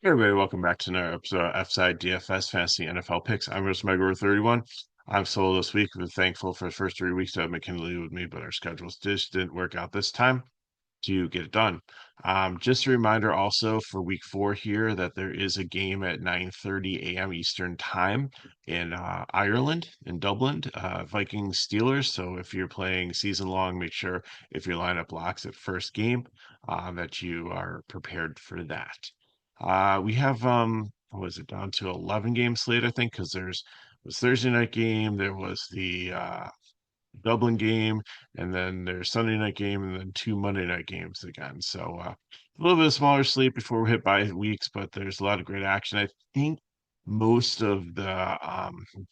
Hey everybody, welcome back to another episode of F-Side DFS Fantasy NFL Picks. I'm Roast Mega 31. I'm solo this week. We're thankful for the first 3 weeks to have McKinley with me, but our schedules just didn't work out this time to get it done. Just a reminder also for week 4 here that there is a game at 9:30 a.m. Eastern time in Ireland, in Dublin, Vikings Steelers. So if you're playing season long, make sure if your lineup locks at first game, that you are prepared for that. We have what was it, down to 11 game slate, I think, because there's was Thursday night game, there was the Dublin game, and then there's Sunday night game, and then two Monday night games again. So a little bit of smaller slate before we hit bye weeks, but there's a lot of great action. I think most of the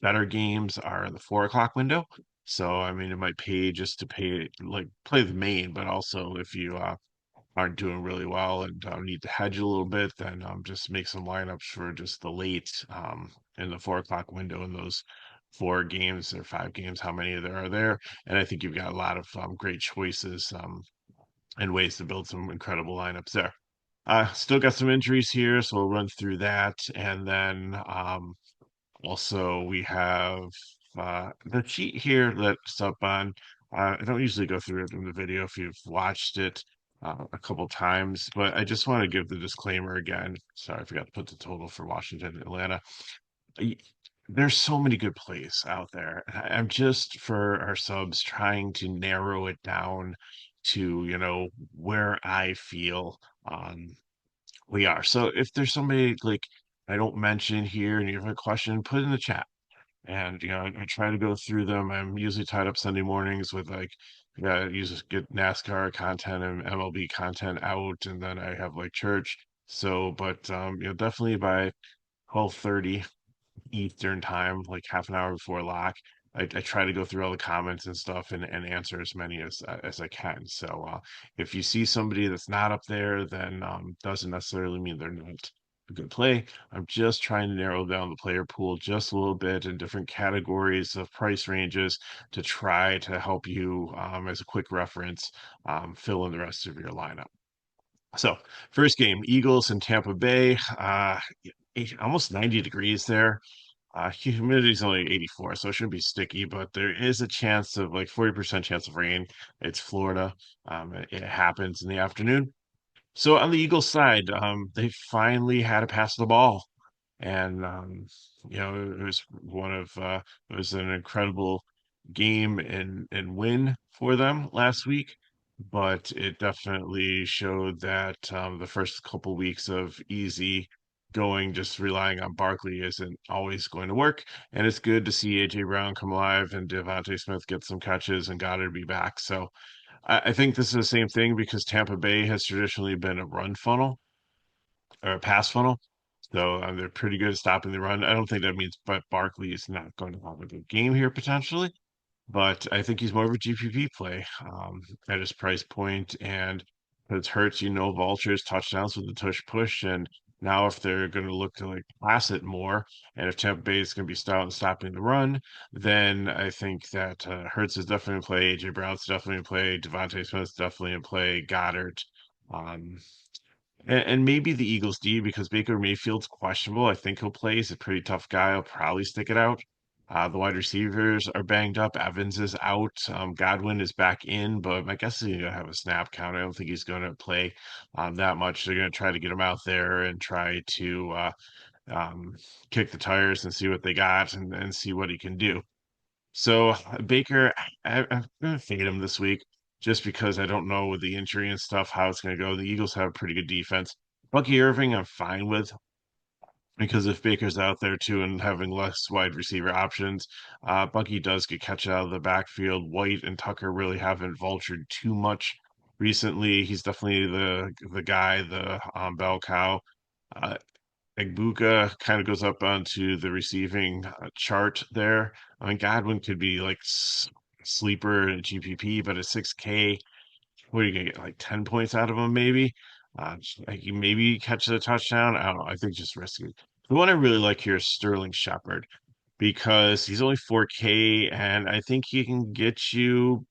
better games are in the 4 o'clock window. So I mean, it might pay just to pay like play the main, but also if you aren't doing really well and need to hedge a little bit, then just make some lineups for just the late in the 4 o'clock window in those 4 games or 5 games, how many there are there. And I think you've got a lot of great choices and ways to build some incredible lineups there. Still got some injuries here, so we'll run through that. And then also, we have the cheat here that's up on. I don't usually go through it in the video if you've watched it a couple times, but I just want to give the disclaimer again. Sorry, I forgot to put the total for Washington and Atlanta. Y- There's so many good plays out there. I'm just for our subs trying to narrow it down to, where I feel we are. So if there's somebody like I don't mention here and you have a question, put it in the chat and I try to go through them. I'm usually tied up Sunday mornings with like usually get NASCAR content and MLB content out, and then I have like church. So, but definitely by 12:30 Eastern time, like half an hour before lock. I try to go through all the comments and stuff and answer as many as I can. So if you see somebody that's not up there, then doesn't necessarily mean they're not a good play. I'm just trying to narrow down the player pool just a little bit in different categories of price ranges to try to help you as a quick reference fill in the rest of your lineup. So first game, Eagles and Tampa Bay. Almost 90 degrees there. Humidity is only 84, so it shouldn't be sticky, but there is a chance of like 40% chance of rain. It's Florida. It happens in the afternoon. So on the Eagles side, they finally had to pass the ball, and it was it was an incredible game and win for them last week, but it definitely showed that the first couple weeks of easy going, just relying on Barkley isn't always going to work. And it's good to see AJ Brown come alive and Devontae Smith get some catches and Goddard be back. So I think this is the same thing because Tampa Bay has traditionally been a run funnel or a pass funnel. So they're pretty good at stopping the run. I don't think that means but Barkley is not going to have a good game here potentially, but I think he's more of a GPP play at his price point, and it hurts, vultures touchdowns with the tush push, and now if they're going to look to like pass it more, and if Tampa Bay is going to be stout and stopping the run, then I think that Hurts is definitely in play, AJ Brown's definitely in play, Devontae Smith's definitely in play, Goddard. Um, and maybe the Eagles D because Baker Mayfield's questionable. I think he'll play. He's a pretty tough guy. He'll probably stick it out. The wide receivers are banged up. Evans is out. Godwin is back in, but my guess is he's going to have a snap count. I don't think he's going to play that much. They're going to try to get him out there and try to um, kick the tires and see what they got and see what he can do. So Baker, I'm going to fade him this week just because I don't know with the injury and stuff how it's going to go. The Eagles have a pretty good defense. Bucky Irving, I'm fine with because if Baker's out there too and having less wide receiver options, Bucky does get catch out of the backfield. White and Tucker really haven't vultured too much recently. He's definitely the guy, the bell cow. Uh, Egbuka kind of goes up onto the receiving chart there. I mean, Godwin could be like sleeper in GPP, but at 6K, what are you gonna get? Like 10 points out of him, maybe? Like you maybe catch a touchdown. I don't know. I think just risky. The one I really like here is Sterling Shepard because he's only 4K, and I think he can get you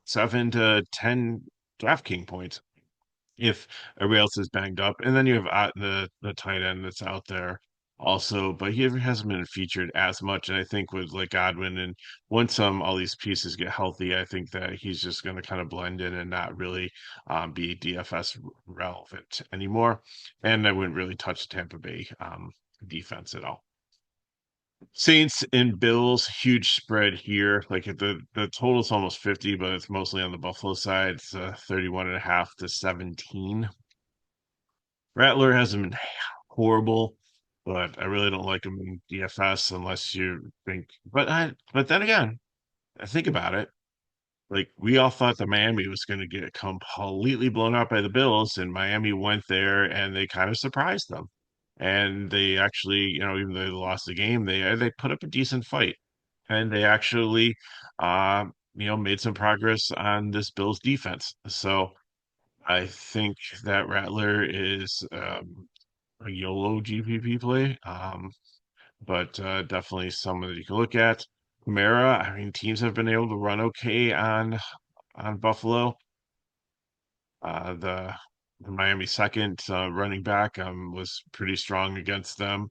7 to 10 DraftKings points. if everybody else is banged up. And then you have the tight end that's out there also, but he hasn't been featured as much. And I think with like Godwin and once all these pieces get healthy, I think that he's just going to kind of blend in and not really be DFS relevant anymore. And I wouldn't really touch Tampa Bay defense at all. Saints and Bills, huge spread here. Like the total's almost 50, but it's mostly on the Buffalo side. It's 31 and a half to 17. Rattler hasn't been horrible, but I really don't like him in DFS unless you think. But then again, I think about it. Like we all thought the Miami was going to get completely blown out by the Bills, and Miami went there and they kind of surprised them. And they actually, even though they lost the game, they put up a decent fight, and they actually, made some progress on this Bills defense. So I think that Rattler is a YOLO GPP play, but definitely someone that you can look at. Kamara, I mean, teams have been able to run okay on Buffalo. The Miami second running back was pretty strong against them,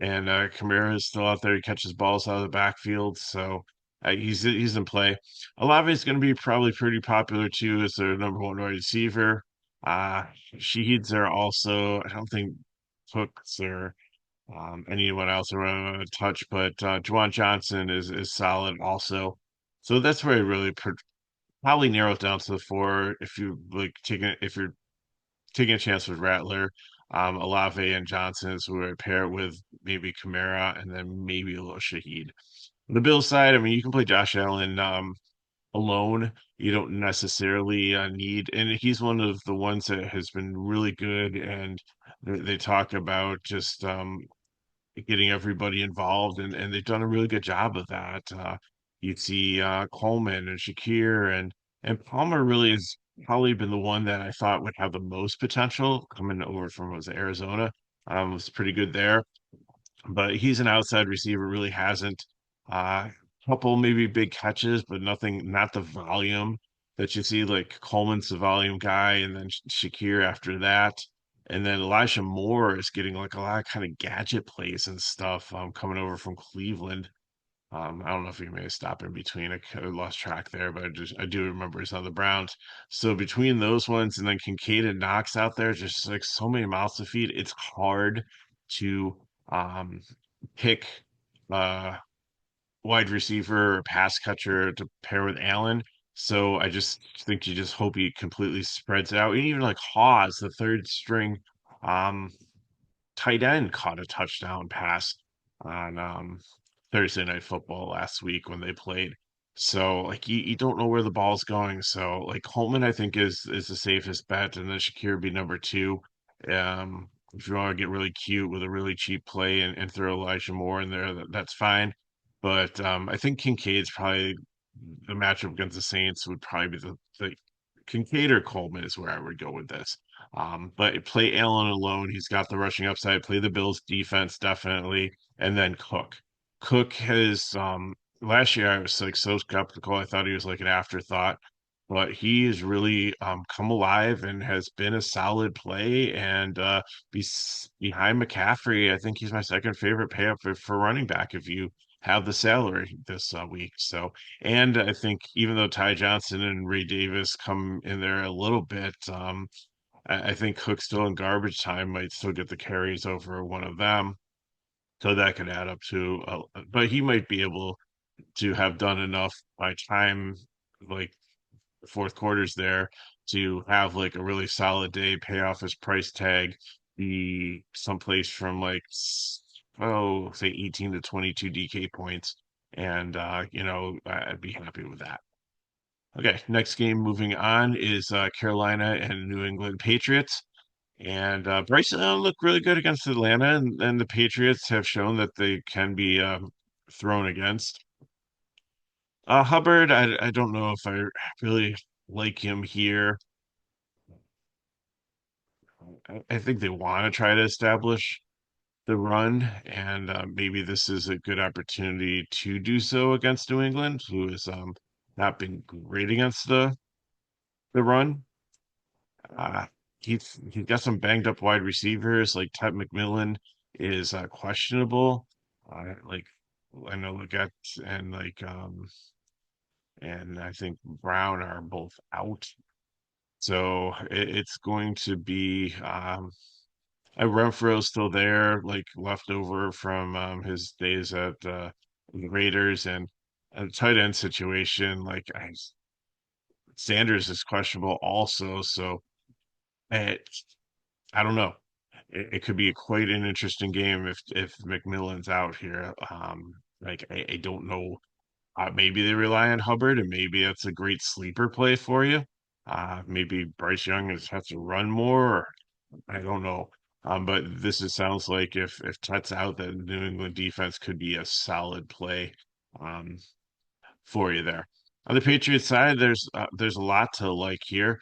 and Kamara is still out there. He catches balls out of the backfield, so he's in play. Olave is going to be probably pretty popular too as their number one wide receiver. Uh, Sheeds are also. I don't think Cooks or anyone else around a touch, but Juwan Johnson is solid also. So that's where I really probably narrow it down to the four if you like taking if you're taking a chance with Rattler, Olave and Johnson is who I pair it with maybe Kamara and then maybe a little Shaheed. On the Bills side, I mean you can play Josh Allen alone. You don't necessarily need, and he's one of the ones that has been really good. And they talk about just getting everybody involved, and they've done a really good job of that. You'd see Coleman and Shakir and Palmer really has probably been the one that I thought would have the most potential coming over from was it, Arizona. Was pretty good there, but he's an outside receiver, really hasn't. Couple maybe big catches, but nothing, not the volume that you see. Like Coleman's the volume guy, and then Shakir after that. And then Elijah Moore is getting like a lot of kind of gadget plays and stuff coming over from Cleveland. I don't know if he may have stopped in between. I kind of lost track there, but I do remember he's on the Browns. So between those ones and then Kincaid and Knox out there, just like so many mouths to feed, it's hard to um, pick uh, wide receiver or pass catcher to pair with Allen. So I just think you just hope he completely spreads out. And even like Hawes, the third string um, tight end, caught a touchdown pass on Thursday Night Football last week when they played. So like you don't know where the ball's going. So like Holtman, I think is the safest bet, and then Shakir be number two. If you want to get really cute with a really cheap play and throw Elijah Moore in there, that's fine. But I think Kincaid's probably the matchup against the Saints would probably be the Kincaid or Coleman is where I would go with this. But play Allen alone. He's got the rushing upside. Play the Bills defense definitely, and then Cook. Cook has last year I was like so skeptical. I thought he was like an afterthought, but he has really come alive and has been a solid play. And behind McCaffrey, I think he's my second favorite pay up for running back if you have the salary this week. So, and I think even though Ty Johnson and Ray Davis come in there a little bit, I think Cook still in garbage time might still get the carries over one of them. So that could add up to, but he might be able to have done enough by time like the fourth quarter's there to have like a really solid day, pay off his price tag, be someplace from like say 18 to 22 DK points, and I'd be happy with that. Okay, next game moving on is Carolina and New England Patriots. And Bryce Young looked really good against Atlanta, and the Patriots have shown that they can be thrown against. Hubbard, I don't know if I really like him here. I think they want to try to establish the run, and maybe this is a good opportunity to do so against New England, who has not been great against the run. he's got some banged up wide receivers like Ted McMillan is questionable. Like I know Leggett and and I think Brown are both out. So it's going to be Renfro's still there, like left over from his days at the Raiders, and a tight end situation. Sanders is questionable also, so it, I don't know. It could be quite an interesting game if McMillan's out here. I don't know. Maybe they rely on Hubbard, and maybe that's a great sleeper play for you. Maybe Bryce Young has to run more. Or, I don't know. But sounds like if Tut's out, that New England defense could be a solid play. Um, for you there. On the Patriots side, there's a lot to like here.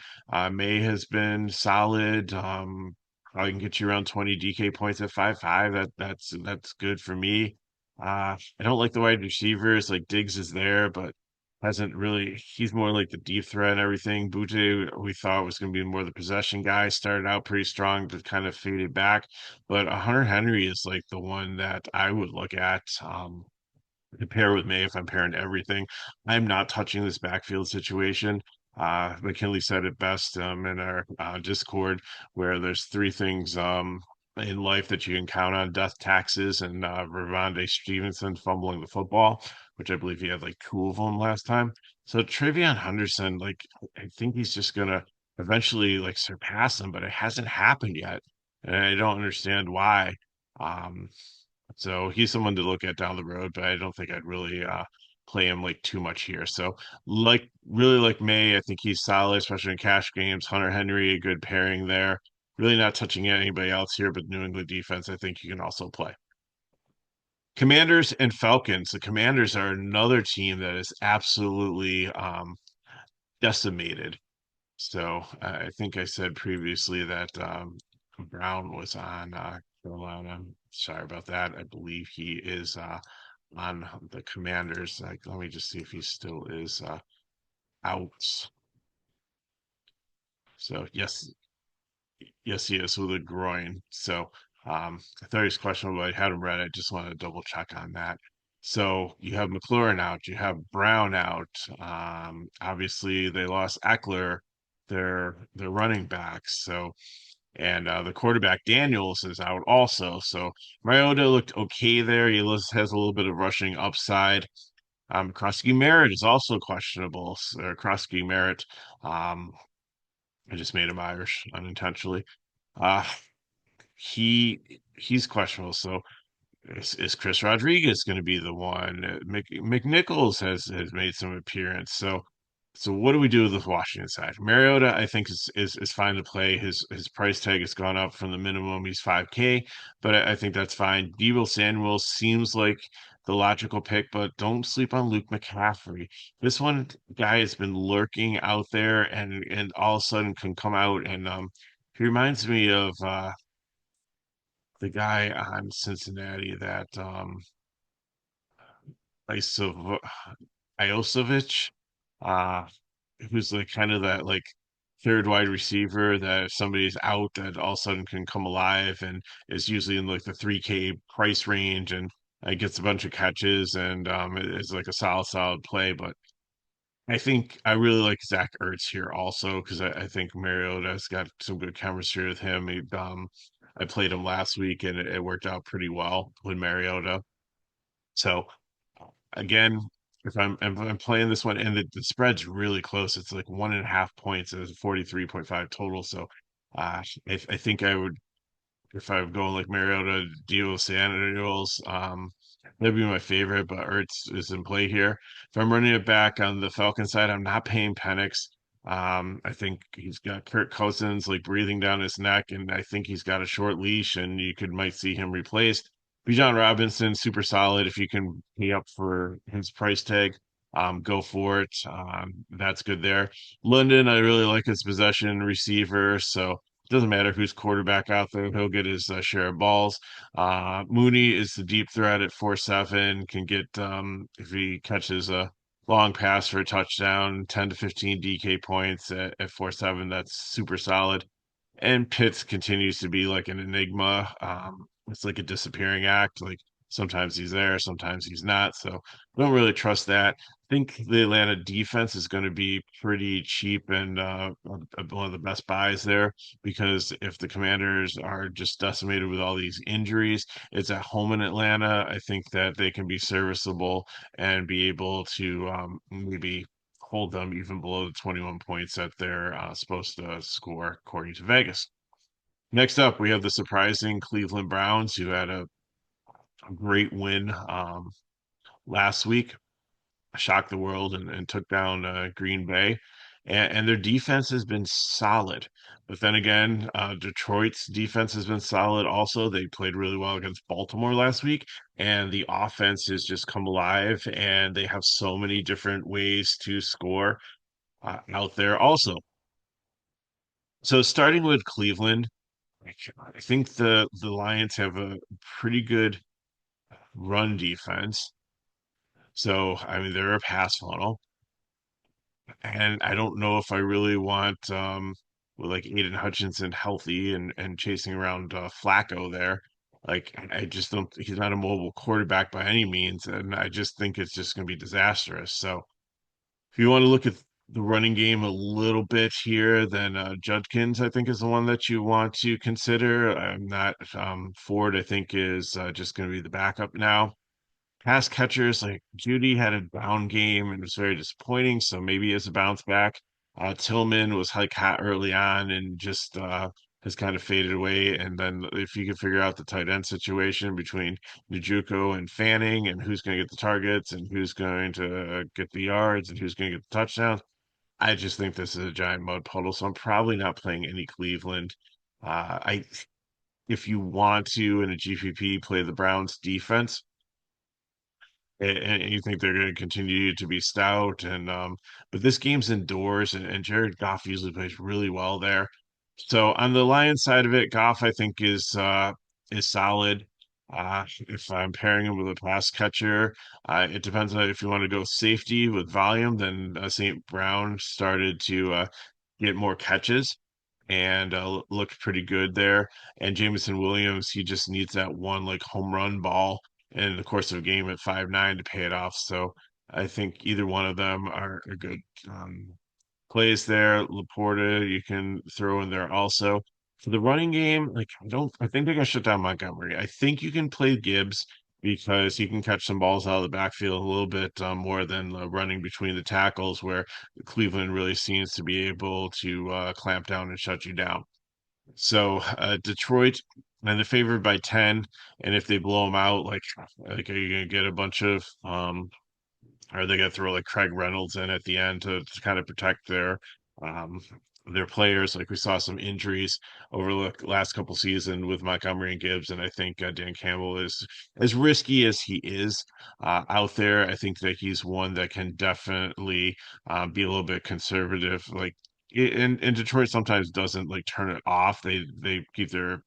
May has been solid. Probably can get you around 20 DK points at 5-5. That's good for me. I don't like the wide receivers. Like Diggs is there, but hasn't really. He's more like the deep threat and everything. Butte, we thought was going to be more the possession guy. Started out pretty strong, but kind of faded back. But Hunter Henry is like the one that I would look at. To pair with May if I'm pairing everything. I'm not touching this backfield situation. McKinley said it best in our Discord, where there's three things in life that you can count on: death, taxes, and Ravonde Stevenson fumbling the football, which I believe he had like two of them last time. So Travion Henderson, like I think he's just gonna eventually like surpass him, but it hasn't happened yet, and I don't understand why. Um, so he's someone to look at down the road, but I don't think I'd really play him like too much here. So really like May, I think he's solid, especially in cash games. Hunter Henry, a good pairing there. Really not touching anybody else here, but New England defense, I think you can also play. Commanders and Falcons. The Commanders are another team that is absolutely decimated. So I think I said previously that Brown was on Carolina. Sorry about that. I believe he is on the Commanders. Like, let me just see if he still is out. So yes, he is with a groin. So I thought he was questionable, but I had him read. I just wanted to double check on that. So you have McLaurin out, you have Brown out. Obviously, they lost Eckler, their running backs. So and the quarterback Daniels is out also. So Mariota looked okay there. Has a little bit of rushing upside. Krusky Merritt is also questionable. Or Krusky Merritt. Um, I just made him Irish unintentionally. Uh, he's questionable. So is Chris Rodriguez going to be the one? McNichols has made some appearance. So what do we do with the Washington side? Mariota, I think is fine to play. His price tag has gone up from the minimum. He's 5K, but I think that's fine. Deebo Samuel seems like the logical pick, but don't sleep on Luke McCaffrey. This one guy has been lurking out there and all of a sudden can come out and he reminds me of the guy on Cincinnati that Isov Iosovich, uh, who's like kind of that like third wide receiver that if somebody's out that all of a sudden can come alive and is usually in like the 3K price range and gets a bunch of catches and is like a solid play. But I think I really like Zach Ertz here also because I think Mariota's got some good chemistry with him. I played him last week and it worked out pretty well with Mariota. So again, if I'm playing this one and the spread's really close, it's like 1.5 points. It's 43.5 total. So I think I would if I'm going like Mariota, Dio Samuels, that'd be my favorite, but Ertz is in play here. If I'm running it back on the Falcon side, I'm not paying Penix. I think he's got Kirk Cousins like breathing down his neck, and I think he's got a short leash, and you might see him replaced. Bijan Robinson, super solid. If you can pay up for his price tag, go for it. That's good there. London, I really like his possession receiver, so doesn't matter who's quarterback out there, he'll get his share of balls. Mooney is the deep threat at 4.7, can get if he catches a long pass for a touchdown, 10 to 15 DK points at 4.7. That's super solid. And Pitts continues to be like an enigma. It's like a disappearing act. Like sometimes he's there, sometimes he's not. So I don't really trust that. I think the Atlanta defense is going to be pretty cheap and one of the best buys there because if the Commanders are just decimated with all these injuries, it's at home in Atlanta. I think that they can be serviceable and be able to maybe hold them even below the 21 points that they're supposed to score, according to Vegas. Next up, we have the surprising Cleveland Browns, who had a great win last week, shocked the world, and took down Green Bay. And their defense has been solid. But then again, Detroit's defense has been solid also. They played really well against Baltimore last week, and the offense has just come alive, and they have so many different ways to score out there also. So starting with Cleveland, I think the Lions have a pretty good run defense. So I mean they're a pass funnel, and I don't know if I really want with like Aiden Hutchinson healthy and chasing around Flacco there. Like I just don't. He's not a mobile quarterback by any means, and I just think it's just going to be disastrous. So if you want to look at the running game a little bit here, then Judkins, I think, is the one that you want to consider. I'm not Ford, I think, is just going to be the backup now. Pass catchers like Judy had a down game and was very disappointing, so maybe it's a bounce back. Tillman was like hot early on and just has kind of faded away. And then if you can figure out the tight end situation between Njoku and Fanning and who's going to get the targets and who's going to get the yards and who's going to get the touchdowns, I just think this is a giant mud puddle. So I'm probably not playing any Cleveland. I if you want to in a GPP play the Browns defense and you think they're going to continue to be stout and but this game's indoors and Jared Goff usually plays really well there. So on the Lions side of it, Goff I think is solid. If I'm pairing him with a pass catcher, it depends on if you want to go safety with volume, then St. Brown started to get more catches and looked pretty good there. And Jameson Williams, he just needs that one like home run ball in the course of a game at 5'9" to pay it off. So I think either one of them are good plays there. Laporta, you can throw in there also. For the running game, like I think they're gonna shut down Montgomery. I think you can play Gibbs because he can catch some balls out of the backfield a little bit more than running between the tackles, where Cleveland really seems to be able to clamp down and shut you down. So Detroit, and they're favored by 10, and if they blow them out, like are you gonna get a bunch of or they got to throw like Craig Reynolds in at the end to kind of protect um their players. Like we saw some injuries over the last couple seasons with Montgomery and Gibbs, and I think Dan Campbell is as risky as he is out there. I think that he's one that can definitely be a little bit conservative. Like and Detroit sometimes doesn't like turn it off. They keep their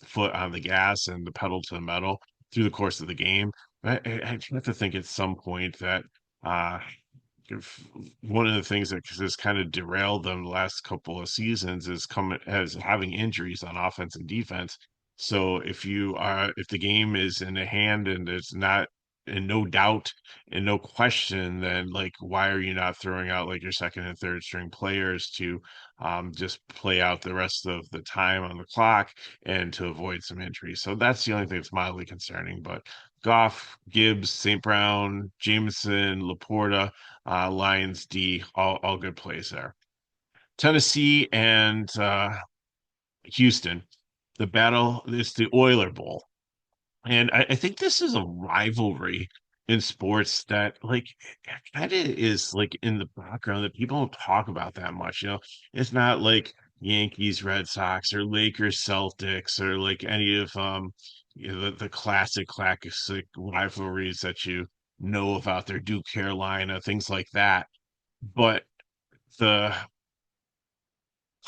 foot on the gas and the pedal to the metal through the course of the game. I have to think at some point that uh, if one of the things that has kind of derailed them the last couple of seasons is coming as having injuries on offense and defense. So if the game is in a hand and it's not and no doubt and no question, then like why are you not throwing out like your second and third string players to just play out the rest of the time on the clock and to avoid some injuries? So that's the only thing that's mildly concerning. But Goff, Gibbs, St. Brown, Jameson, Laporta, Lions D, all good plays there. Tennessee and Houston, the battle is the Oiler Bowl. And I think this is a rivalry in sports that like kind of is like in the background that people don't talk about that much. It's not like Yankees, Red Sox, or Lakers, Celtics, or like any of the classic rivalries that you know about there, Duke, Carolina, things like that. But the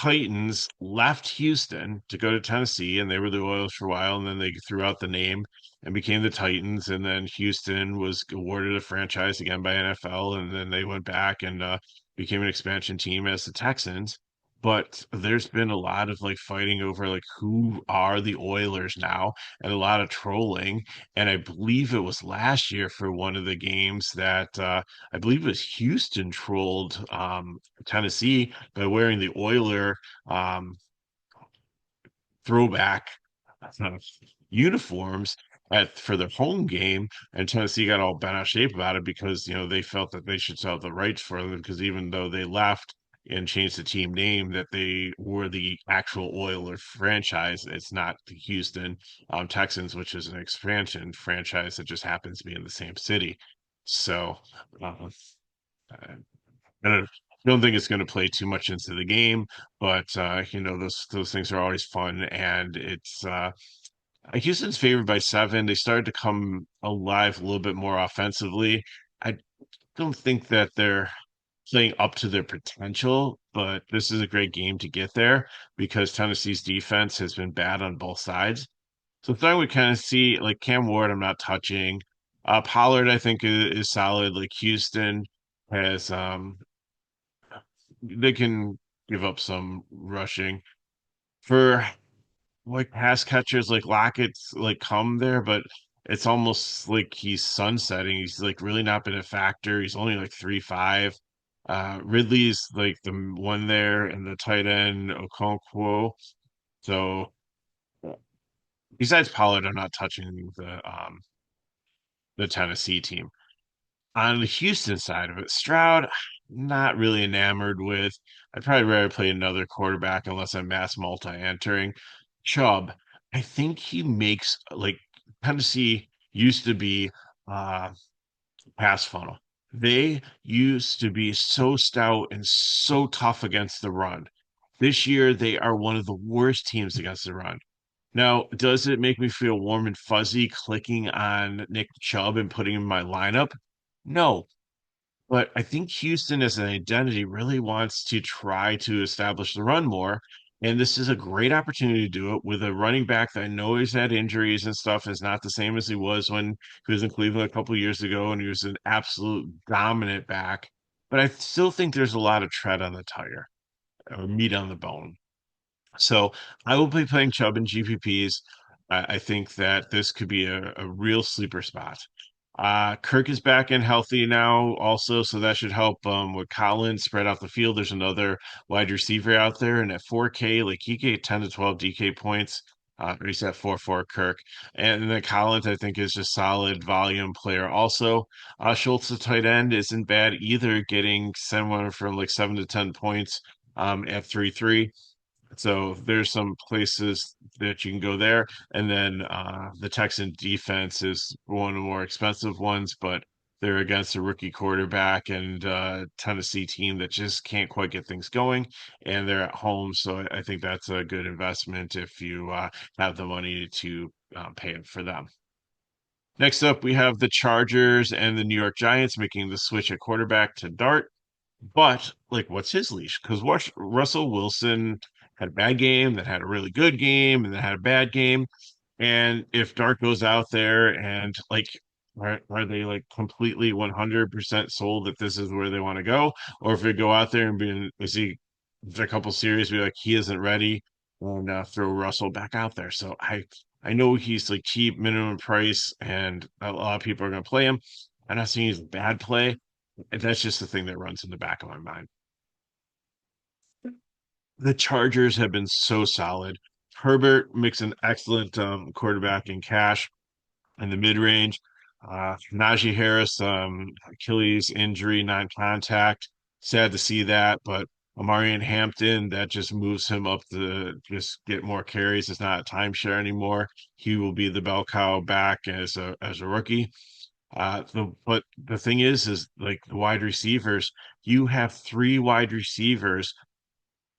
Titans left Houston to go to Tennessee, and they were the Oilers for a while, and then they threw out the name and became the Titans, and then Houston was awarded a franchise again by NFL, and then they went back and became an expansion team as the Texans. but there's been a lot of like fighting over like who are the Oilers now, and a lot of trolling. And I believe it was last year for one of the games that I believe it was Houston trolled Tennessee by wearing the Oiler um, throwback uh, uniforms for their home game, and Tennessee got all bent out of shape about it because they felt that they should sell the rights for them because even though they left and changed the team name, that they were the actual Oiler franchise. It's not the Houston Texans, which is an expansion franchise that just happens to be in the same city. So uh, I don't think it's going to play too much into the game, but those things are always fun, and it's Houston's favored by 7. They started to come alive a little bit more offensively. I don't think that they're playing up to their potential, but this is a great game to get there because Tennessee's defense has been bad on both sides. So starting we kind of see like Cam Ward, I'm not touching. Pollard, I think is solid. Like Houston has they can give up some rushing for like pass catchers like Lockett's like come there, but it's almost like he's sunsetting. He's like really not been a factor. He's only like 3.5. Ridley's like the one there and the tight end Okonkwo. So besides Pollard, I'm not touching the Tennessee team. On the Houston side of it, Stroud, not really enamored with. I'd probably rather play another quarterback unless I'm mass multi-entering. Chubb, I think he makes like Tennessee used to be uh pass funnel. They used to be so stout and so tough against the run. This year, they are one of the worst teams against the run. Now, does it make me feel warm and fuzzy clicking on Nick Chubb and putting him in my lineup? No, but I think Houston as an identity really wants to try to establish the run more. And this is a great opportunity to do it with a running back that I know he's had injuries and stuff, is not the same as he was when he was in Cleveland a couple of years ago and he was an absolute dominant back. But I still think there's a lot of tread on the tire or meat on the bone. So I will be playing Chubb in GPPs. I think that this could be a real sleeper spot. Kirk is back and healthy now, also, so that should help with Collins spread out the field. There's another wide receiver out there, and at 4K, like he get 10 to 12 DK points. Or he's at 4 Kirk. And then Collins, I think, is just solid volume player. Also, Schultz, the tight end, isn't bad either, getting somewhere from like 7 to 10 points at 3-3. So there's some places that you can go there. And then the Texan defense is one of the more expensive ones, but they're against a rookie quarterback and Tennessee team that just can't quite get things going. And they're at home. So I think that's a good investment if you have the money to pay it for them. Next up, we have the Chargers and the New York Giants making the switch at quarterback to Dart. But like, what's his leash? Because Russell Wilson had a bad game, then had a really good game, and then had a bad game. And if Dart goes out there and like, are they like completely 100% sold that this is where they want to go? Or if they go out there and is he, for a couple series, be like, he isn't ready and throw Russell back out there. So I know he's like cheap, minimum price, and a lot of people are going to play him. I'm not saying he's a bad play, and that's just the thing that runs in the back of my mind. The Chargers have been so solid. Herbert makes an excellent quarterback in cash in the mid range. Najee Harris, Achilles injury, non contact. Sad to see that, but Amari and Hampton, that just moves him up to just get more carries. It's not a timeshare anymore. He will be the bell cow back as a rookie. But the thing is like the wide receivers, you have 3 wide receivers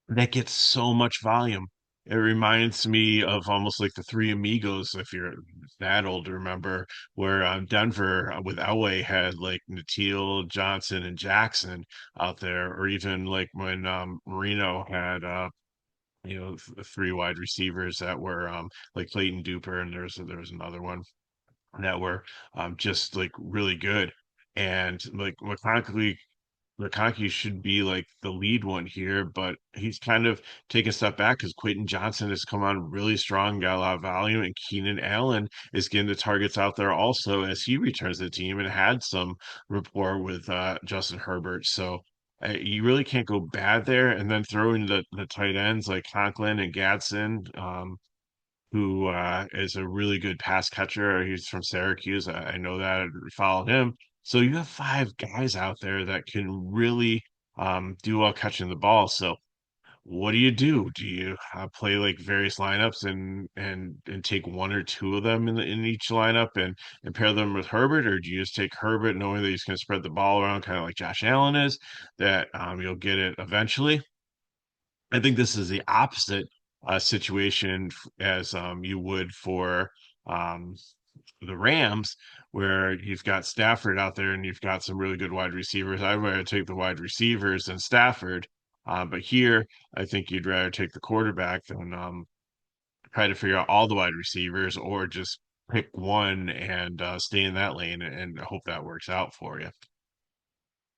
that get so much volume. It reminds me of almost like the Three Amigos, if you're that old to remember, where Denver with Elway had like Natil, Johnson, and Jackson out there, or even like when Marino had 3 wide receivers that were like Clayton Duper, and there's another one that were just like really good. And like McConkey McConkey should be like the lead one here, but he's kind of taken a step back because Quentin Johnson has come on really strong, got a lot of volume, and Keenan Allen is getting the targets out there also as he returns to the team and had some rapport with Justin Herbert. So you really can't go bad there. And then throw in the tight ends like Conklin and Gadsden. Who is a really good pass catcher. He's from Syracuse. I know that. I followed him. So you have five guys out there that can really do well catching the ball. So what do you do? Do you play like various lineups and take one or two of them in each lineup and pair them with Herbert, or do you just take Herbert knowing that he's going to spread the ball around, kind of like Josh Allen is, that you'll get it eventually? I think this is the opposite situation as you would for um, the Rams, where you've got Stafford out there and you've got some really good wide receivers. I'd rather take the wide receivers than Stafford. But here, I think you'd rather take the quarterback than try to figure out all the wide receivers or just pick one and stay in that lane and hope that works out for you.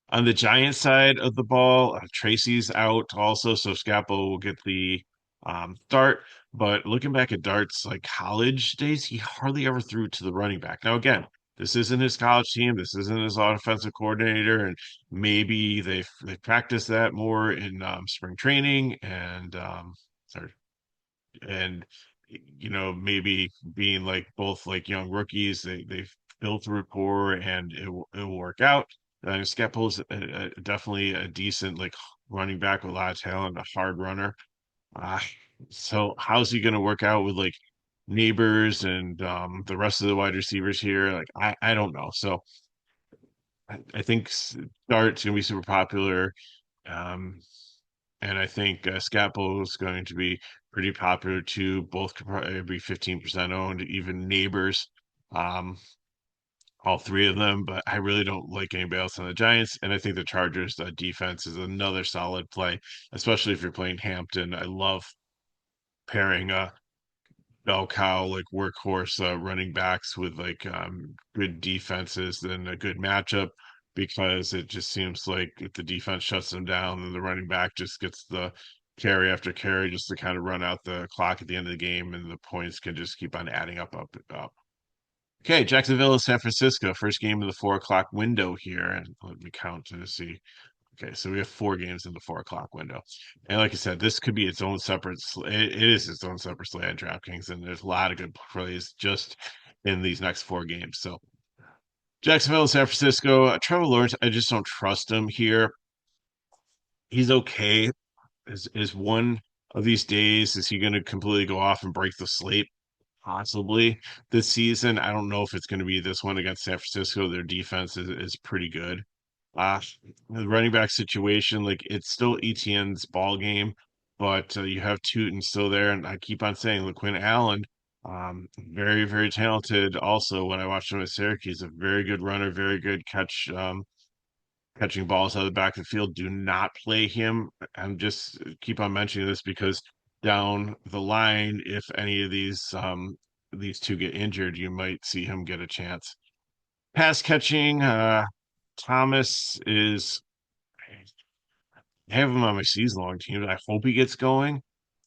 On the Giants side of the ball, Tracy's out also, so Scappo will get the start. But looking back at Dart's like college days, he hardly ever threw to the running back. Now, again, this isn't his college team, this isn't his offensive coordinator, and maybe they practice that more in spring training or and maybe being like both like young rookies, they've built a rapport and it will work out. Skeppel's definitely a decent like running back with a lot of talent, a hard runner. uh, so how's he going to work out with like neighbors and the rest of the wide receivers here? Like I don't know. So I think Dart's gonna be super popular. um and I think Scappo is going to be pretty popular too. Both could probably be 15% owned, even Neighbors, um, all three of them. But I really don't like anybody else on the Giants. And I think the Chargers defense is another solid play, especially if you're playing Hampton. I love pairing bell cow like workhorse running backs with like good defenses than a good matchup because it just seems like if the defense shuts them down, then the running back just gets the carry after carry just to kind of run out the clock at the end of the game, and the points can just keep on adding up. Okay, Jacksonville and San Francisco, first game of the 4 o'clock window here, and let me count to see. Okay, so we have 4 games in the 4 o'clock window. And like I said, this could be its own separate, it is its own separate slate on DraftKings, and there's a lot of good plays just in these next 4 games. So Jacksonville and San Francisco, Trevor Lawrence, I just don't trust him here. He's okay. Is one of these days, is he going to completely go off and break the slate? Possibly this season. I don't know if it's going to be this one against San Francisco. Their defense is pretty good. Uh, the running back situation, like it's still ETN's ball game, but you have Tootin still there, and I keep on saying, LaQuinn Allen, very very talented. Also, when I watched him at Syracuse, a very good runner, very good catching balls out of the back of the field. Do not play him. I'm just keep on mentioning this because down the line, if any of these two get injured, you might see him get a chance. Pass catching, Thomas is I have him on my season long team. I hope he gets going.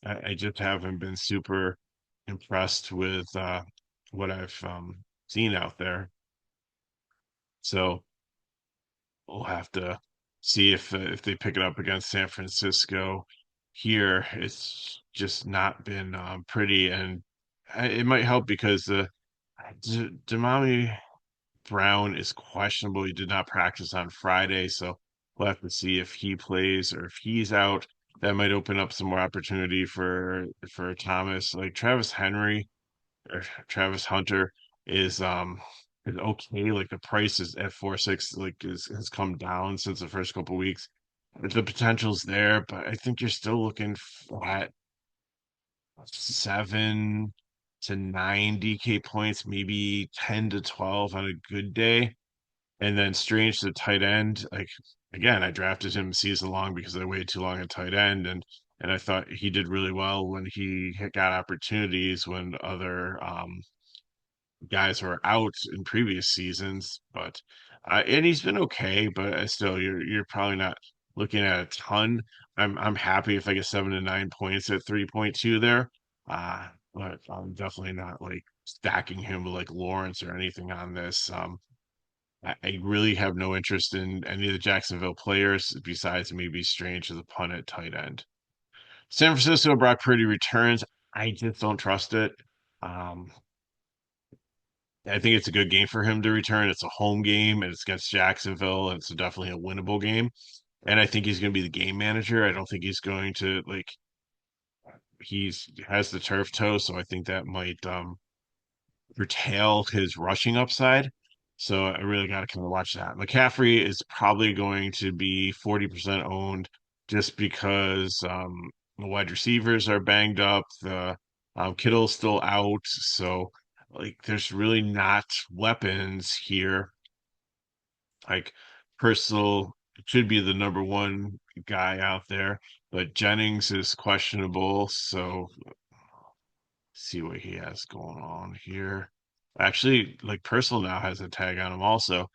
I just haven't been super impressed with what I've seen out there. So we'll have to see if they pick it up against San Francisco. Here, it's just not been pretty, and it might help because Demami Brown is questionable. He did not practice on Friday, so we'll have to see if he plays or if he's out. That might open up some more opportunity for Thomas. Like Travis Henry or Travis Hunter is okay. Like the price is at 4.6, like has come down since the first couple weeks. The potential's there, but I think you're still looking at 7 to 9 DK points, maybe 10 to 12 on a good day. And then Strange to tight end. Like again, I drafted him season long because I waited too long at tight end, and I thought he did really well when he got opportunities when other guys were out in previous seasons. But And he's been okay, but still, you're probably not looking at a ton. I'm happy if I get 7 to 9 points at 3.2 there. But I'm definitely not like stacking him with like Lawrence or anything on this. I really have no interest in any of the Jacksonville players besides maybe Strange as a punt at tight end. San Francisco Brock Purdy returns. I just don't trust it. Um, I think it's a good game for him to return. It's a home game and it's against Jacksonville, and it's definitely a winnable game. And I think he's going to be the game manager. I don't think he's going to like he's has the turf toe, so I think that might curtail his rushing upside. So I really got to kind of watch that. McCaffrey is probably going to be 40% owned just because the wide receivers are banged up. The Kittle's still out, so like there's really not weapons here. Like Personal should be the number one guy out there, but Jennings is questionable, so see what he has going on here. Actually, like Personal now has a tag on him also.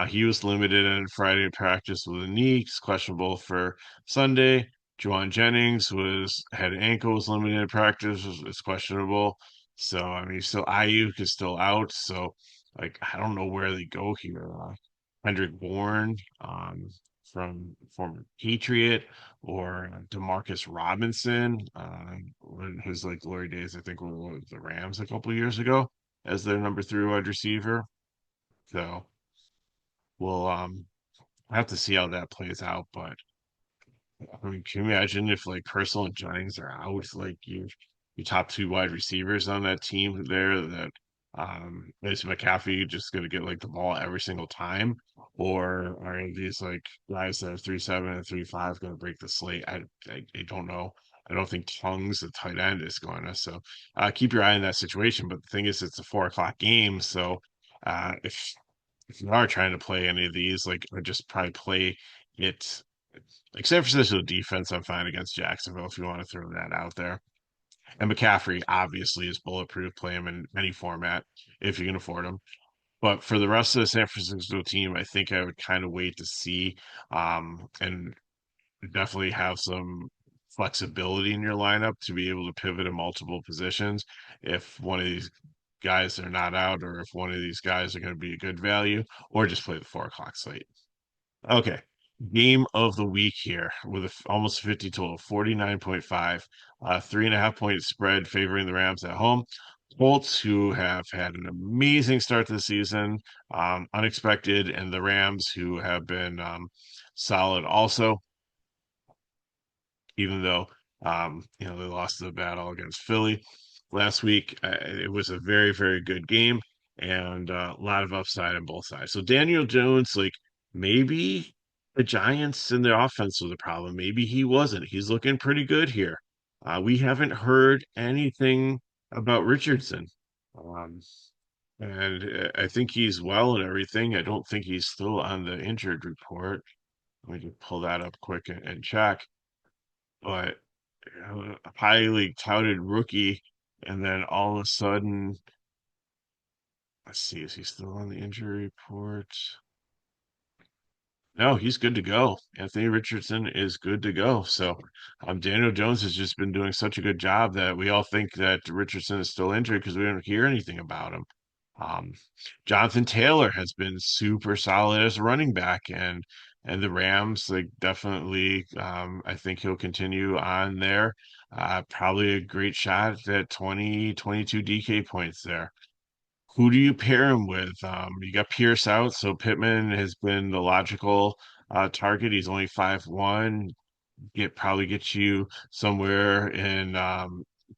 He was limited in Friday practice with a knee. He's questionable for Sunday. Juwan Jennings was had ankle was limited in practice. Is questionable. So I mean, still Ayuk is still out. So like I don't know where they go here. Kendrick Bourne, from former Patriot, or Demarcus Robinson, his like glory days, I think, were with the Rams a couple years ago as their number three wide receiver. So we'll have to see how that plays out. But I mean, can you imagine if like Purcell and Jennings are out, like your top two wide receivers on that team there that is McCaffrey just gonna get like the ball every single time? Or are these like guys that are 3.7 and 3.5 gonna break the slate? I don't know. I don't think Tongues, the tight end, is going to. So keep your eye on that situation. But the thing is, it's a 4 o'clock game, so if you are trying to play any of these, like, or just probably play it like San Francisco defense, I'm fine against Jacksonville if you want to throw that out there. And McCaffrey obviously is bulletproof. Play him in any format if you can afford him. But for the rest of the San Francisco team, I think I would kind of wait to see, and definitely have some flexibility in your lineup to be able to pivot in multiple positions if one of these guys are not out, or if one of these guys are going to be a good value, or just play the 4 o'clock slate. Okay. Game of the week here with almost 50 total, 49.5, 3.5 point spread favoring the Rams at home. Colts, who have had an amazing start to the season, unexpected, and the Rams, who have been solid also, even though they lost the battle against Philly last week. It was a very, very good game and a lot of upside on both sides. So Daniel Jones, like maybe the Giants and their offense was a problem. Maybe he wasn't. He's looking pretty good here. We haven't heard anything about Richardson. Um, and I think he's well and everything. I don't think he's still on the injured report. Let me just pull that up quick and check. But a highly touted rookie, and then all of a sudden, let's see, is he still on the injury report? No, he's good to go. Anthony Richardson is good to go. So, Daniel Jones has just been doing such a good job that we all think that Richardson is still injured because we don't hear anything about him. Um, Jonathan Taylor has been super solid as a running back, and the Rams like definitely. I think he'll continue on there. Probably a great shot at 20, 22 DK points there. Who do you pair him with? You got Pierce out, so Pittman has been the logical target. He's only 5'1", probably get you somewhere in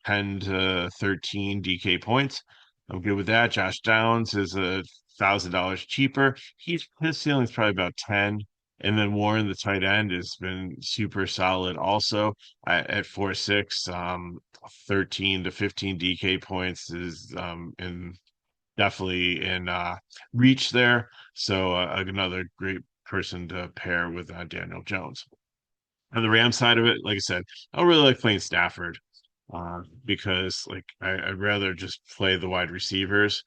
10 to 13 DK points. I'm good with that. Josh Downs is $1,000 cheaper. His ceiling's probably about 10. And then Warren, the tight end, has been super solid also at 4.6. 13 to 15 DK points is in definitely in reach there. So another great person to pair with Daniel Jones. On the Ram side of it, like I said, I don't really like playing Stafford because like I'd rather just play the wide receivers.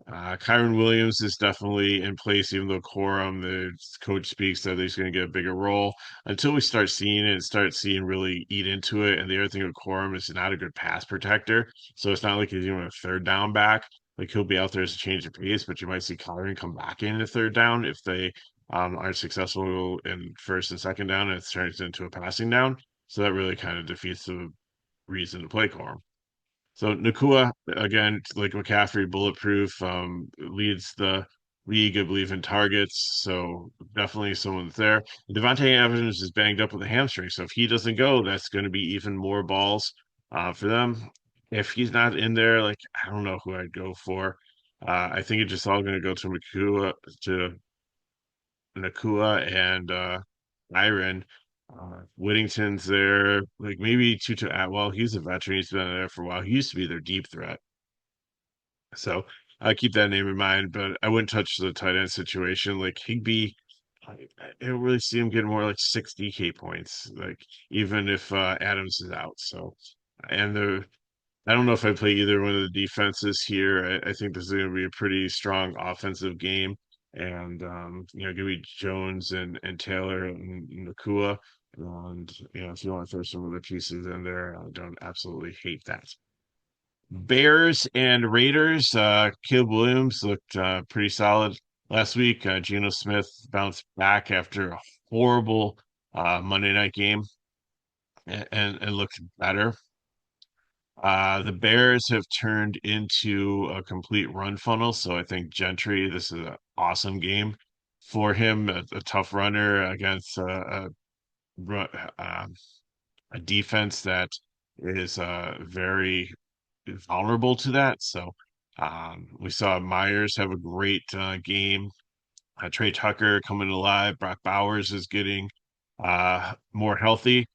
Kyron Williams is definitely in place, even though Corum, the coach, speaks that he's going to get a bigger role. Until we start seeing it, start seeing really eat into it. And the other thing with Corum is he's not a good pass protector, so it's not like he's even a third down back. Like he'll be out there as a change of pace, but you might see Kyron come back in the third down if they aren't successful in first and second down, and it turns into a passing down. So that really kind of defeats the reason to play Corum. So Nakua, again, like McCaffrey, bulletproof, leads the league, I believe, in targets. So definitely someone that's there. Devontae Evans is banged up with a hamstring. So if he doesn't go, that's going to be even more balls for them. If he's not in there, like, I don't know who I'd go for. I think it's just all going to go to Nakua and Iron. Whittington's there, like maybe Tutu Atwell. He's a veteran. He's been there for a while. He used to be their deep threat. So I keep that name in mind, but I wouldn't touch the tight end situation. Like Higby, I don't really see him getting more like 60K points, like even if Adams is out. So, and I don't know if I play either one of the defenses here. I think this is going to be a pretty strong offensive game. And give me Jones and Taylor and Nakua. And if you want to throw some other pieces in there, I don't absolutely hate that. Bears and Raiders. Caleb Williams looked pretty solid last week. Geno Smith bounced back after a horrible Monday night game and looked better. The Bears have turned into a complete run funnel, so I think Gentry, this is an awesome game for him. A tough runner against ru- um, a defense that is very vulnerable to that. So we saw Myers have a great game. Trey Tucker coming alive. Brock Bowers is getting more healthy.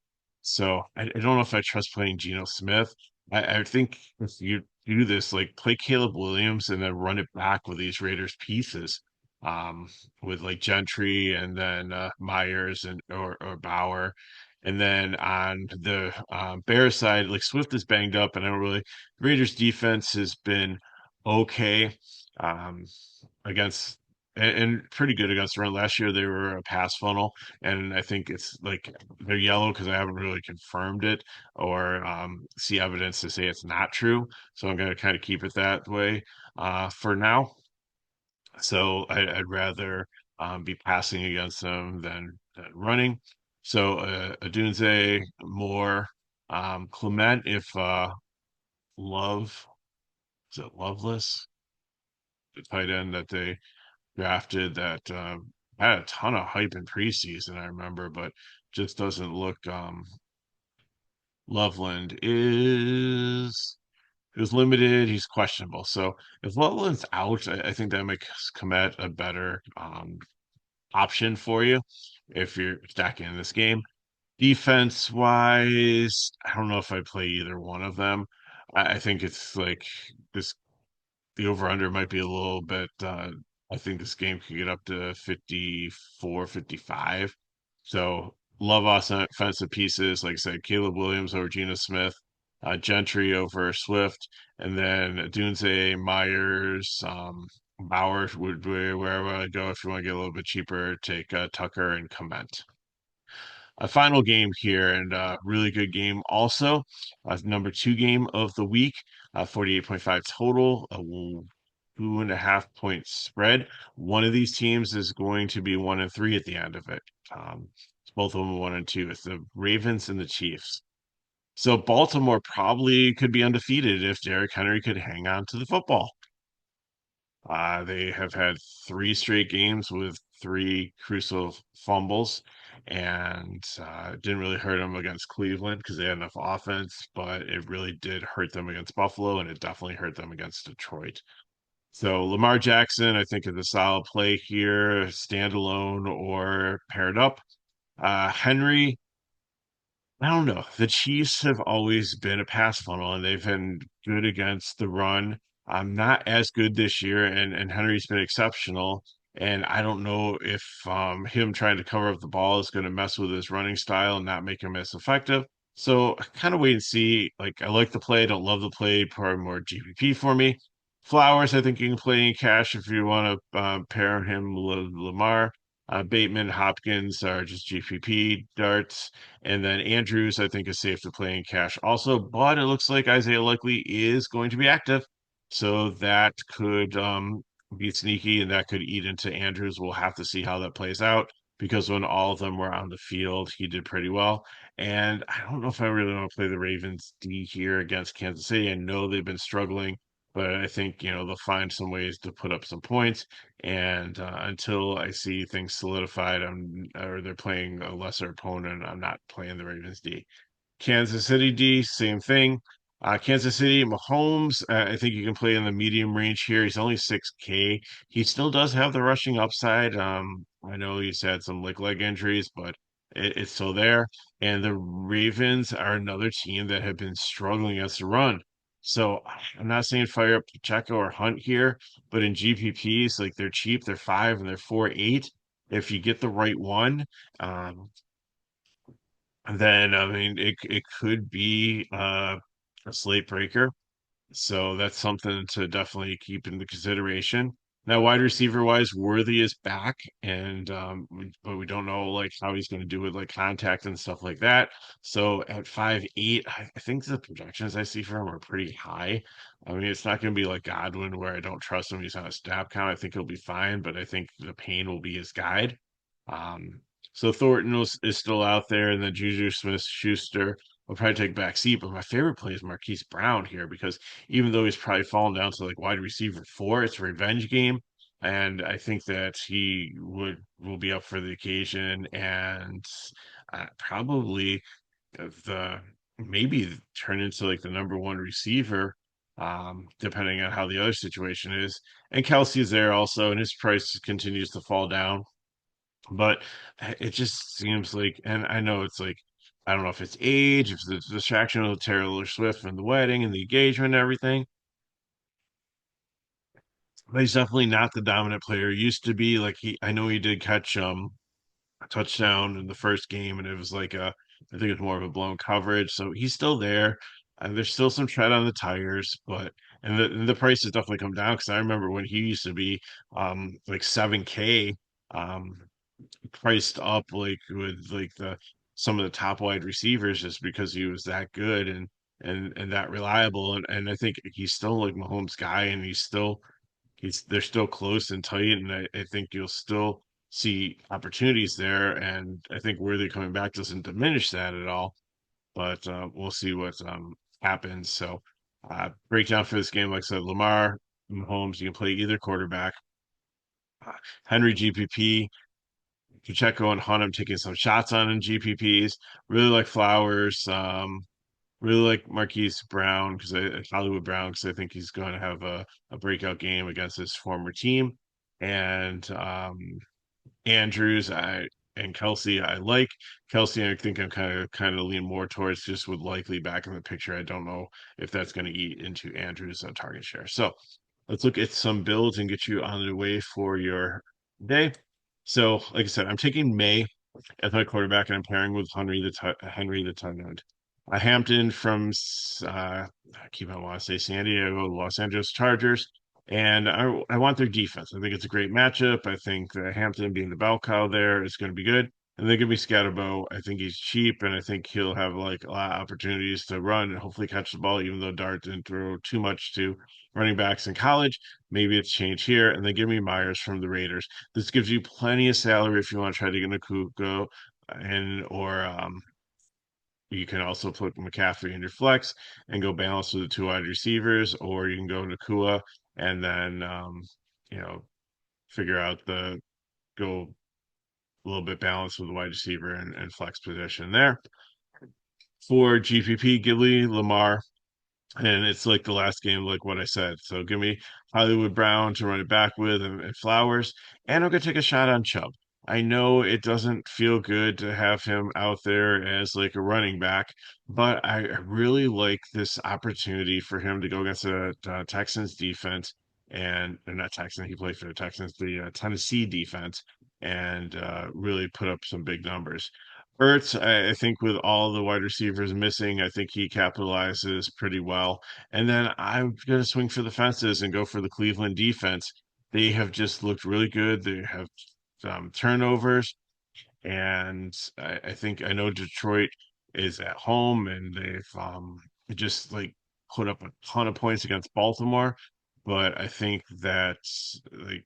So I don't know if I trust playing Geno Smith. I think if you do this, like play Caleb Williams and then run it back with these Raiders pieces, um, with like Gentry and then Myers and or Bauer. And then on the Bears side, like Swift is banged up, and I don't really. Raiders defense has been okay. Um, against and pretty good against the run. Last year they were a pass funnel, and I think it's like they're yellow because I haven't really confirmed it or see evidence to say it's not true. So I'm going to kind of keep it that way for now. So I'd rather be passing against them than running. So Adunze, Moore, Clement, if Love, is it Loveless, the tight end that they drafted that had a ton of hype in preseason, I remember, but just doesn't look. Loveland is limited. He's questionable. So if Loveland's out, I think that makes Komet a better option for you if you're stacking in this game. Defense wise, I don't know if I play either one of them. I think it's like this the over under might be a little bit I think this game could get up to 54, 55. So love offensive pieces, like I said, Caleb Williams over Geno Smith, Gentry over Swift, and then Dunze, Myers, Bauer would be wherever I go. If you want to get a little bit cheaper, take Tucker and Comment. A final game here, and really good game also. Number two game of the week, 48.5 total, a 2.5 point spread. One of these teams is going to be 1-3 at the end of it. It's both of them 1-2. It's the Ravens and the Chiefs. So Baltimore probably could be undefeated if Derrick Henry could hang on to the football. They have had three straight games with three crucial fumbles, and didn't really hurt them against Cleveland because they had enough offense, but it really did hurt them against Buffalo, and it definitely hurt them against Detroit. So Lamar Jackson, I think, is a solid play here, standalone or paired up. Henry, I don't know. The Chiefs have always been a pass funnel, and they've been good against the run. I'm not as good this year, and Henry's been exceptional. And I don't know if him trying to cover up the ball is going to mess with his running style and not make him as effective. So kind of wait and see. Like I like the play, don't love the play, probably more GPP for me. Flowers, I think you can play in cash if you want to pair him with Lamar. Bateman, Hopkins are just GPP darts. And then Andrews, I think, is safe to play in cash also. But it looks like Isaiah Likely is going to be active. So that could be sneaky and that could eat into Andrews. We'll have to see how that plays out because when all of them were on the field, he did pretty well. And I don't know if I really want to play the Ravens D here against Kansas City. I know they've been struggling, but I think, they'll find some ways to put up some points. And until I see things solidified, or they're playing a lesser opponent, I'm not playing the Ravens D. Kansas City D, same thing. Kansas City, Mahomes, I think you can play in the medium range here. He's only 6K. He still does have the rushing upside. I know he's had some leg injuries, but it's still there. And the Ravens are another team that have been struggling against the run. So I'm not saying fire up Pacheco or Hunt here, but in GPPs, like they're cheap, they're 5 and they're 4.8. If you get the right one, um, then I mean it could be a slate breaker. So that's something to definitely keep into consideration. Now, wide receiver wise, Worthy is back, and but we don't know like how he's going to do with like contact and stuff like that. So at 5'8", I think the projections I see for him are pretty high. I mean, it's not going to be like Godwin where I don't trust him. He's on a snap count. I think he'll be fine, but I think the pain will be his guide. Um, so Thornton is still out there, and then Juju Smith-Schuster will probably take back seat. But my favorite play is Marquise Brown here because even though he's probably fallen down to like wide receiver 4, it's a revenge game. And I think that he will be up for the occasion and probably the maybe turn into like the number one receiver, depending on how the other situation is. And Kelsey's there also, and his price continues to fall down. But it just seems like, and I know it's like, I don't know if it's age, if it's the distraction of Taylor Swift and the wedding and the engagement and everything, but he's definitely not the dominant player he used to be. Like I know he did catch a touchdown in the first game, and it was like I think it was more of a blown coverage. So he's still there. And there's still some tread on the tires, but and the price has definitely come down because I remember when he used to be like 7K. Um, Priced up like with like the some of the top wide receivers just because he was that good and that reliable and I think he's still like Mahomes' guy and he's they're still close and tight and I think you'll still see opportunities there and I think Worthy coming back doesn't diminish that at all but we'll see what happens so breakdown for this game like I said Lamar Mahomes you can play either quarterback uh, Henry GPP Pacheco and Hunt, I'm taking some shots on in GPPs. Really like Flowers. Really like Marquise Brown because Hollywood Brown because I think he's going to have a breakout game against his former team. And Andrews, and Kelsey, I like Kelsey. I think I'm kind of lean more towards just with likely back in the picture. I don't know if that's going to eat into Andrews' target share. So let's look at some builds and get you on the way for your day. So, like I said, I'm taking May as my quarterback, and I'm pairing with Henry the tight end. Hampton from I keep on want to say San Diego, Los Angeles Chargers, and I want their defense. I think it's a great matchup. I think Hampton being the bell cow there is going to be good. And they're going to be Scatterbo. I think he's cheap, and I think he'll have like a lot of opportunities to run and hopefully catch the ball, even though Dart didn't throw too much to running backs in college. Maybe it's changed here. And then give me Myers from the Raiders. This gives you plenty of salary if you want to try to get a Kuko and or you can also put McCaffrey in your flex and go balance with the two wide receivers, or you can go Nakua and then you know figure out the go a little bit balanced with the wide receiver and flex position there. For GPP, Gilly, Lamar, and it's like the last game, like what I said. So give me Hollywood Brown to run it back with and Flowers, and I'm gonna take a shot on Chubb. I know it doesn't feel good to have him out there as like a running back, but I really like this opportunity for him to go against the Texans defense, and they're not Texans. He played for the Texans, the Tennessee defense, and really put up some big numbers. Ertz, I think with all the wide receivers missing, I think he capitalizes pretty well. And then I'm going to swing for the fences and go for the Cleveland defense. They have just looked really good. They have turnovers, and I think I know Detroit is at home, and they've just like put up a ton of points against Baltimore. But I think that like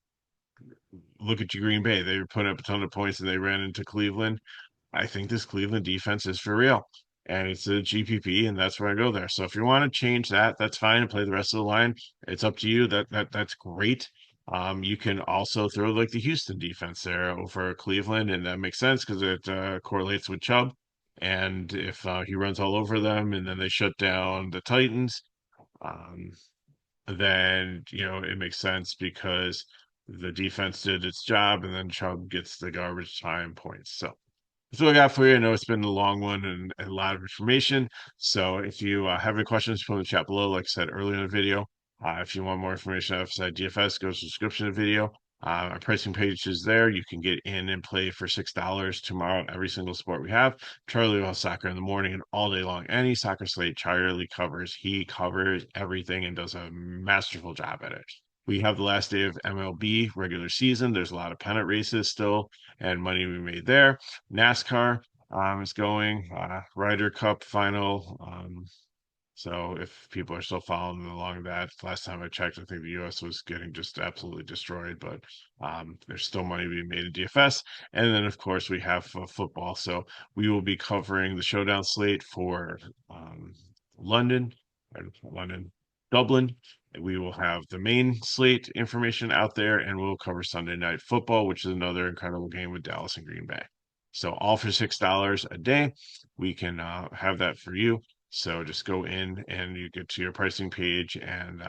look at your Green Bay, they were putting up a ton of points and they ran into Cleveland. I think this Cleveland defense is for real. And it's a GPP, and that's where I go there. So if you want to change that, that's fine and play the rest of the line. It's up to you. That's great. You can also throw like the Houston defense there over Cleveland, and that makes sense because it correlates with Chubb. And if he runs all over them, and then they shut down the Titans, um, then it makes sense because the defense did its job, and then Chubb gets the garbage time points. So that's what I got for you. I know it's been a long one and a lot of information. So if you have any questions, put in the chat below. Like I said earlier in the video, if you want more information outside DFS, go to the description of the video. Our pricing page is there. You can get in and play for $6 tomorrow. Every single sport we have. Charlie will have soccer in the morning and all day long. Any soccer slate Charlie covers. He covers everything and does a masterful job at it. We have the last day of MLB regular season. There's a lot of pennant races still and money we made there. NASCAR is going, Ryder Cup final. So if people are still following along that, last time I checked, I think the U.S. was getting just absolutely destroyed, but there's still money being made in DFS. And then, of course, we have football. So we will be covering the showdown slate for um, London, London, Dublin. We will have the main slate information out there, and we'll cover Sunday Night Football, which is another incredible game with Dallas and Green Bay. So all for $6 a day. We can have that for you. So just go in and you get to your pricing page, and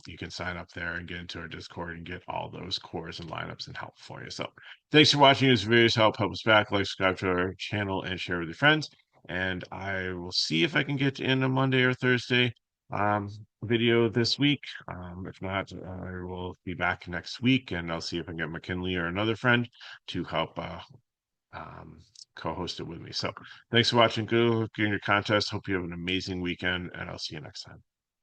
you can sign up there and get into our Discord and get all those cores and lineups and help for you. So thanks for watching this video. Help us back. Like, subscribe to our channel, and share with your friends. And I will see if I can get in a Monday or Thursday um, video this week. If not, I will be back next week, and I'll see if I can get McKinley or another friend to help um, co-host it with me. So thanks for watching. Good luck in your contest. Hope you have an amazing weekend, and I'll see you next time.